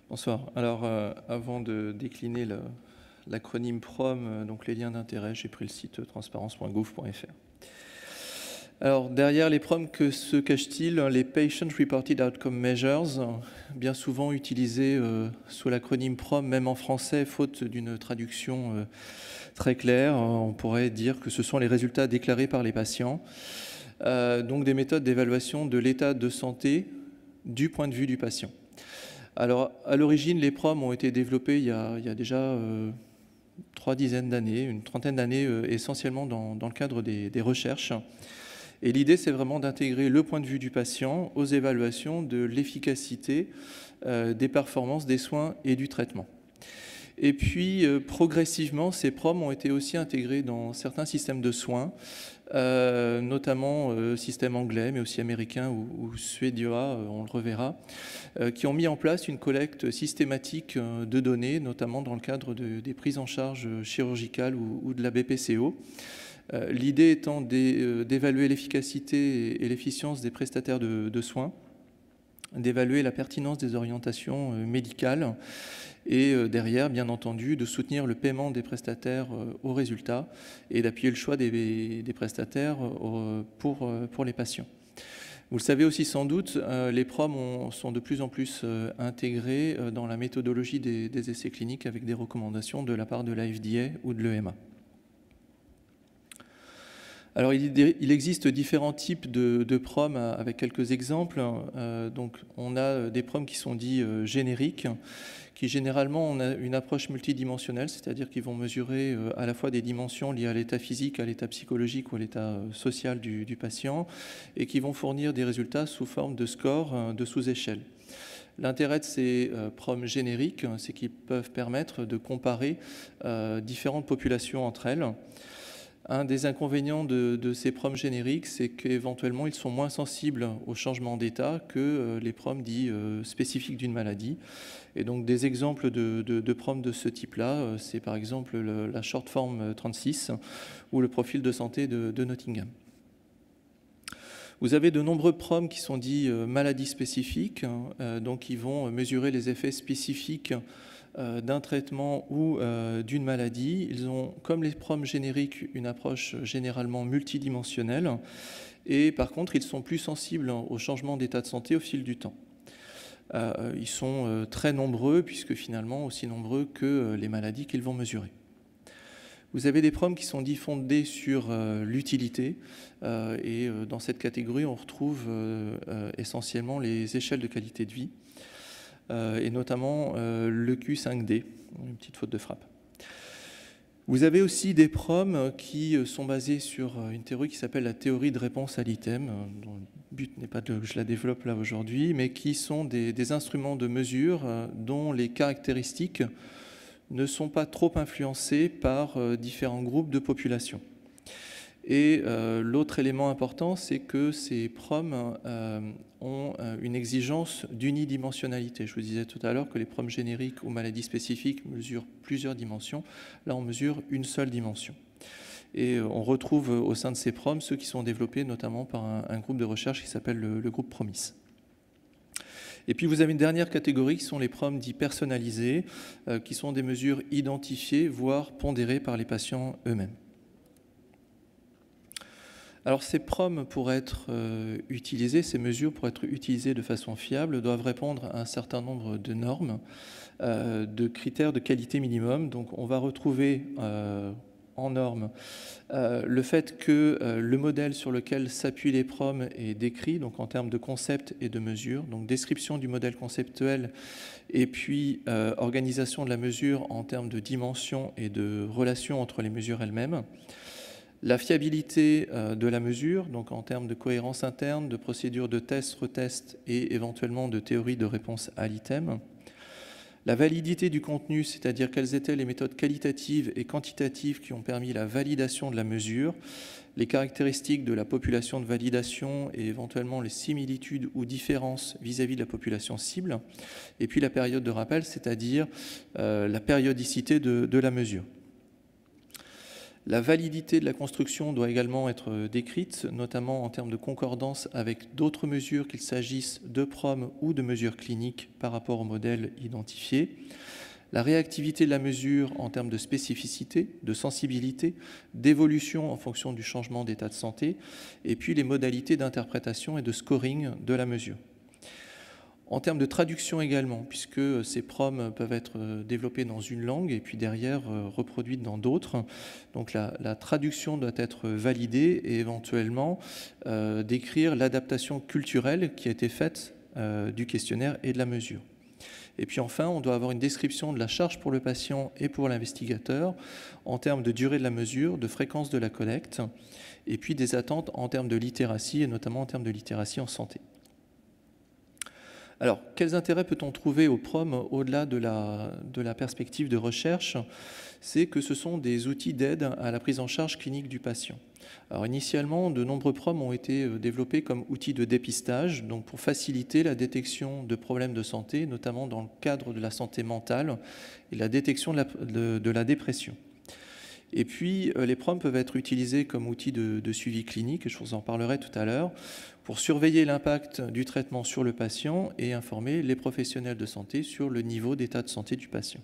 Bonsoir. Alors, avant de décliner l'acronyme PROM, donc les liens d'intérêt, j'ai pris le site transparence.gouv.fr. Alors, derrière les PROM, que se cache-t-il? Les Patient Reported Outcome Measures, bien souvent utilisés sous l'acronyme PROM, même en français, faute d'une traduction très claire. On pourrait dire que ce sont les résultats déclarés par les patients. Donc, des méthodes d'évaluation de l'état de santé du point de vue du patient. Alors, à l'origine, les PROM ont été développés il y a déjà 3 dizaines d'années, une trentaine d'années, essentiellement dans le cadre des recherches. Et l'idée, c'est vraiment d'intégrer le point de vue du patient aux évaluations de l'efficacité des performances des soins et du traitement. Et puis, progressivement, ces PROM ont été aussi intégrés dans certains systèmes de soins, notamment système anglais, mais aussi américain ou suédois, on le reverra, qui ont mis en place une collecte systématique de données, notamment dans le cadre des prises en charge chirurgicales ou de la BPCO. L'idée étant d'évaluer l'efficacité et l'efficience des prestataires de soins, d'évaluer la pertinence des orientations médicales et derrière, bien entendu, de soutenir le paiement des prestataires aux résultats et d'appuyer le choix des prestataires pour les patients. Vous le savez aussi sans doute, les PROM sont de plus en plus intégrés dans la méthodologie des essais cliniques avec des recommandations de la part de la FDA ou de l'EMA. Alors, il existe différents types de PROM avec quelques exemples. Donc, on a des PROM qui sont dits génériques, qui généralement ont une approche multidimensionnelle, c'est-à-dire qu'ils vont mesurer à la fois des dimensions liées à l'état physique, à l'état psychologique ou à l'état social du patient, et qui vont fournir des résultats sous forme de scores de sous-échelle. L'intérêt de ces PROM génériques, c'est qu'ils peuvent permettre de comparer différentes populations entre elles. Un des inconvénients de ces PROM génériques, c'est qu'éventuellement, ils sont moins sensibles au changement d'état que les PROM dits spécifiques d'une maladie. Et donc, des exemples de PROM de ce type-là, c'est par exemple la Short Form 36 ou le profil de santé de Nottingham. Vous avez de nombreux PROM qui sont dits maladies spécifiques, donc qui vont mesurer les effets spécifiques d'un traitement ou d'une maladie. Ils ont, comme les PROM génériques, une approche généralement multidimensionnelle et par contre, ils sont plus sensibles au changement d'état de santé au fil du temps. Ils sont très nombreux, puisque finalement aussi nombreux que les maladies qu'ils vont mesurer. Vous avez des PROM qui sont dits fondés sur l'utilité et dans cette catégorie, on retrouve essentiellement les échelles de qualité de vie et notamment le Q5D, une petite faute de frappe. Vous avez aussi des PROM qui sont basés sur une théorie qui s'appelle la théorie de réponse à l'item, dont le but n'est pas que je la développe là aujourd'hui, mais qui sont des instruments de mesure dont les caractéristiques ne sont pas trop influencées par différents groupes de population. Et l'autre élément important, c'est que ces PROM ont une exigence d'unidimensionnalité. Je vous disais tout à l'heure que les PROM génériques ou maladies spécifiques mesurent plusieurs dimensions. Là, on mesure une seule dimension. Et on retrouve au sein de ces PROM ceux qui sont développés notamment par un groupe de recherche qui s'appelle le groupe PROMIS. Et puis vous avez une dernière catégorie qui sont les PROM dits personnalisés, qui sont des mesures identifiées, voire pondérées par les patients eux-mêmes. Alors ces PROM, pour être utilisés, ces mesures pour être utilisées de façon fiable, doivent répondre à un certain nombre de normes, de critères de qualité minimum. Donc on va retrouver en normes le fait que le modèle sur lequel s'appuient les PROM est décrit, donc en termes de concept et de mesure, donc description du modèle conceptuel et puis organisation de la mesure en termes de dimension et de relation entre les mesures elles-mêmes. La fiabilité de la mesure, donc en termes de cohérence interne, de procédure de test, retest et éventuellement de théorie de réponse à l'item. La validité du contenu, c'est-à-dire quelles étaient les méthodes qualitatives et quantitatives qui ont permis la validation de la mesure, les caractéristiques de la population de validation et éventuellement les similitudes ou différences vis-à-vis de la population cible, et puis la période de rappel, c'est-à-dire la périodicité de la mesure. La validité de la construction doit également être décrite, notamment en termes de concordance avec d'autres mesures, qu'il s'agisse de PROM ou de mesures cliniques par rapport au modèle identifié. La réactivité de la mesure en termes de spécificité, de sensibilité, d'évolution en fonction du changement d'état de santé, et puis les modalités d'interprétation et de scoring de la mesure. En termes de traduction également, puisque ces PROM peuvent être développés dans une langue et puis derrière reproduites dans d'autres. Donc la traduction doit être validée et éventuellement décrire l'adaptation culturelle qui a été faite du questionnaire et de la mesure. Et puis enfin, on doit avoir une description de la charge pour le patient et pour l'investigateur en termes de durée de la mesure, de fréquence de la collecte, et puis des attentes en termes de littératie, et notamment en termes de littératie en santé. Alors, quels intérêts peut-on trouver au PROM au-delà de la perspective de recherche? C'est que ce sont des outils d'aide à la prise en charge clinique du patient. Alors, initialement, de nombreux PROM ont été développés comme outils de dépistage, donc pour faciliter la détection de problèmes de santé, notamment dans le cadre de la santé mentale et la détection de la dépression. Et puis, les PROM peuvent être utilisés comme outils de suivi clinique, et je vous en parlerai tout à l'heure, pour surveiller l'impact du traitement sur le patient et informer les professionnels de santé sur le niveau d'état de santé du patient.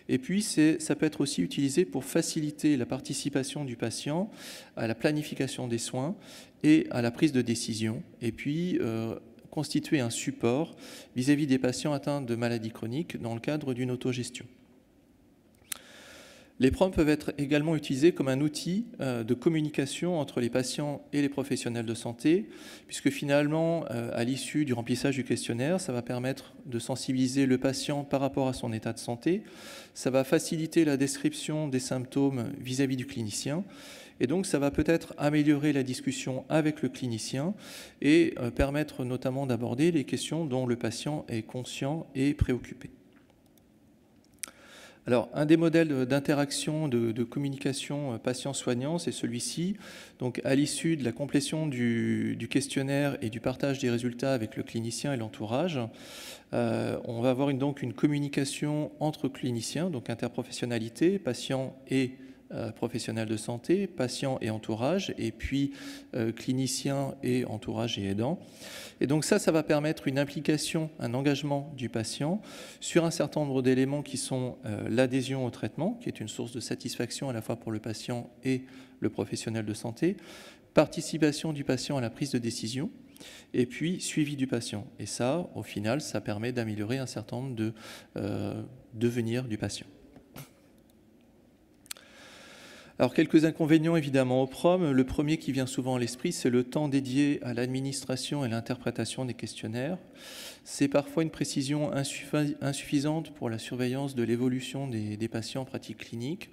Et puis, ça peut être aussi utilisé pour faciliter la participation du patient à la planification des soins et à la prise de décision, et puis constituer un support vis-à-vis des patients atteints de maladies chroniques dans le cadre d'une autogestion. Les PROM peuvent être également utilisés comme un outil de communication entre les patients et les professionnels de santé, puisque finalement, à l'issue du remplissage du questionnaire, ça va permettre de sensibiliser le patient par rapport à son état de santé, ça va faciliter la description des symptômes vis-à-vis du clinicien, et donc ça va peut-être améliorer la discussion avec le clinicien et permettre notamment d'aborder les questions dont le patient est conscient et préoccupé. Alors, un des modèles d'interaction, de communication patient-soignant, c'est celui-ci. Donc, à l'issue de la complétion du questionnaire et du partage des résultats avec le clinicien et l'entourage, on va avoir donc une communication entre cliniciens, donc interprofessionnalité, patient et professionnels de santé, patients et entourage, et puis cliniciens et entourage et aidants. Et donc ça va permettre une implication, un engagement du patient sur un certain nombre d'éléments qui sont l'adhésion au traitement, qui est une source de satisfaction à la fois pour le patient et le professionnel de santé, participation du patient à la prise de décision, et puis suivi du patient. Et ça, au final, ça permet d'améliorer un certain nombre de devenirs du patient. Alors, quelques inconvénients évidemment au PROM. Le premier qui vient souvent à l'esprit, c'est le temps dédié à l'administration et l'interprétation des questionnaires. C'est parfois une précision insuffisante pour la surveillance de l'évolution des patients en pratique clinique.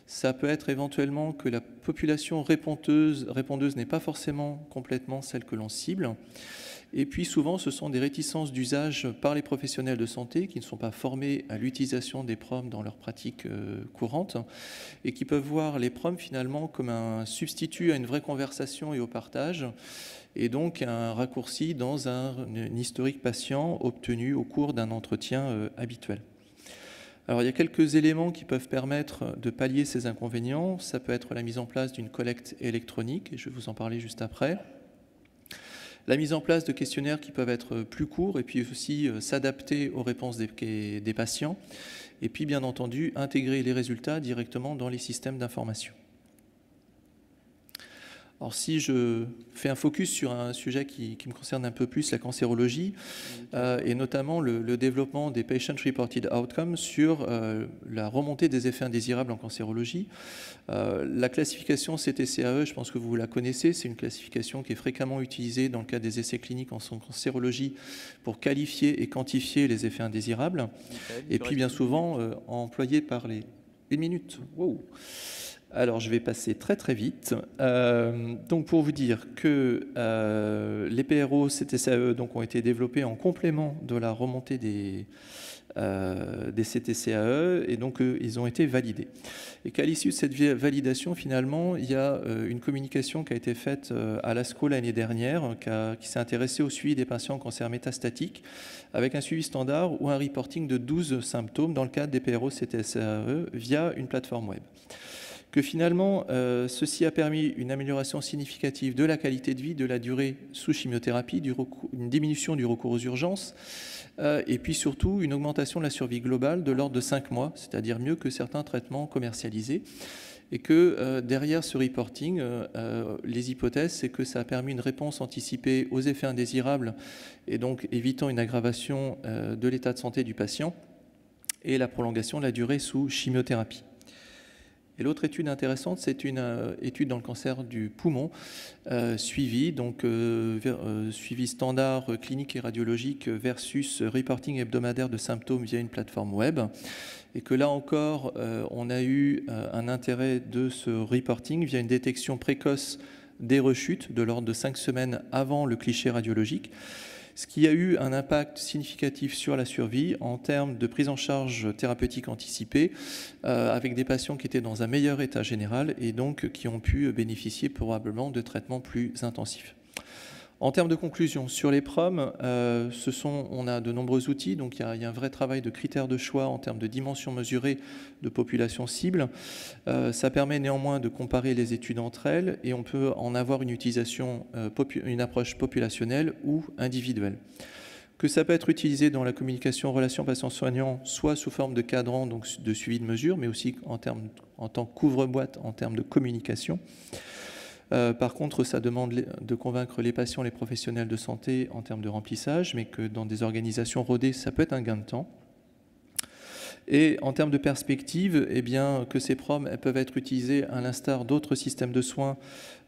Ça peut être éventuellement que la population répondeuse n'est pas forcément complètement celle que l'on cible. Et puis souvent, ce sont des réticences d'usage par les professionnels de santé qui ne sont pas formés à l'utilisation des PROM dans leur pratique courante et qui peuvent voir les PROM finalement comme un substitut à une vraie conversation et au partage, et donc un raccourci dans un historique patient obtenu au cours d'un entretien habituel. Alors, il y a quelques éléments qui peuvent permettre de pallier ces inconvénients. Ça peut être la mise en place d'une collecte électronique, et je vais vous en parler juste après. La mise en place de questionnaires qui peuvent être plus courts et puis aussi s'adapter aux réponses des patients. Et puis, bien entendu, intégrer les résultats directement dans les systèmes d'information. Alors, si je fais un focus sur un sujet qui me concerne un peu plus, la cancérologie, et notamment le développement des Patient Reported Outcomes sur la remontée des effets indésirables en cancérologie. La classification CTCAE, je pense que vous la connaissez, c'est une classification qui est fréquemment utilisée dans le cadre des essais cliniques en cancérologie pour qualifier et quantifier les effets indésirables, et puis bien souvent employée par les... Une minute, wow. Alors, je vais passer très très vite. Donc, pour vous dire que les PRO CTCAE donc, ont été développés en complément de la remontée des CTCAE, et donc ils ont été validés. Et qu'à l'issue de cette validation, finalement, il y a une communication qui a été faite à l'ASCO l'année dernière, qui s'est intéressée au suivi des patients en cancer métastatique, avec un suivi standard ou un reporting de 12 symptômes dans le cadre des PRO CTCAE via une plateforme web. que finalement, ceci a permis une amélioration significative de la qualité de vie, de la durée sous chimiothérapie, une diminution du recours aux urgences, et puis surtout une augmentation de la survie globale de l'ordre de 5 mois, c'est-à-dire mieux que certains traitements commercialisés. Et que derrière ce reporting, les hypothèses, c'est que ça a permis une réponse anticipée aux effets indésirables et donc évitant une aggravation de l'état de santé du patient et la prolongation de la durée sous chimiothérapie. Et l'autre étude intéressante, c'est une étude dans le cancer du poumon, suivi standard clinique et radiologique versus reporting hebdomadaire de symptômes via une plateforme web. Et que là encore, on a eu un intérêt de ce reporting via une détection précoce des rechutes de l'ordre de 5 semaines avant le cliché radiologique, ce qui a eu un impact significatif sur la survie en termes de prise en charge thérapeutique anticipée, avec des patients qui étaient dans un meilleur état général et donc qui ont pu bénéficier probablement de traitements plus intensifs. En termes de conclusion, sur les PROM, on a de nombreux outils, donc il y a un vrai travail de critères de choix en termes de dimensions mesurées de population cible. Ça permet néanmoins de comparer les études entre elles et on peut en avoir une utilisation, une approche populationnelle ou individuelle. Que ça peut être utilisé dans la communication relation patient-soignant, soit sous forme de cadran, donc de suivi de mesure, mais aussi en tant que couvre-boîte en termes de communication. Par contre, ça demande de convaincre les patients, les professionnels de santé en termes de remplissage, mais que dans des organisations rodées, ça peut être un gain de temps. Et en termes de perspective, eh bien, que ces PROM peuvent être utilisés à l'instar d'autres systèmes de soins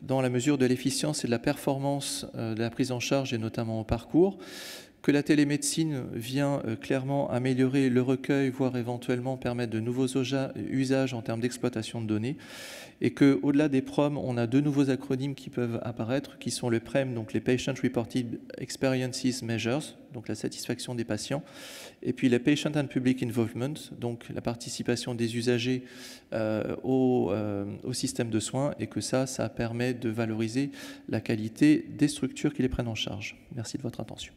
dans la mesure de l'efficience et de la performance de la prise en charge et notamment au parcours, que la télémédecine vient clairement améliorer le recueil, voire éventuellement permettre de nouveaux usages en termes d'exploitation de données, et qu'au-delà des PROM, on a 2 nouveaux acronymes qui peuvent apparaître, qui sont le PREM, donc les Patient Reported Experiences Measures, donc la satisfaction des patients, et puis les Patient and Public Involvement, donc la participation des usagers au système de soins, et que ça permet de valoriser la qualité des structures qui les prennent en charge. Merci de votre attention.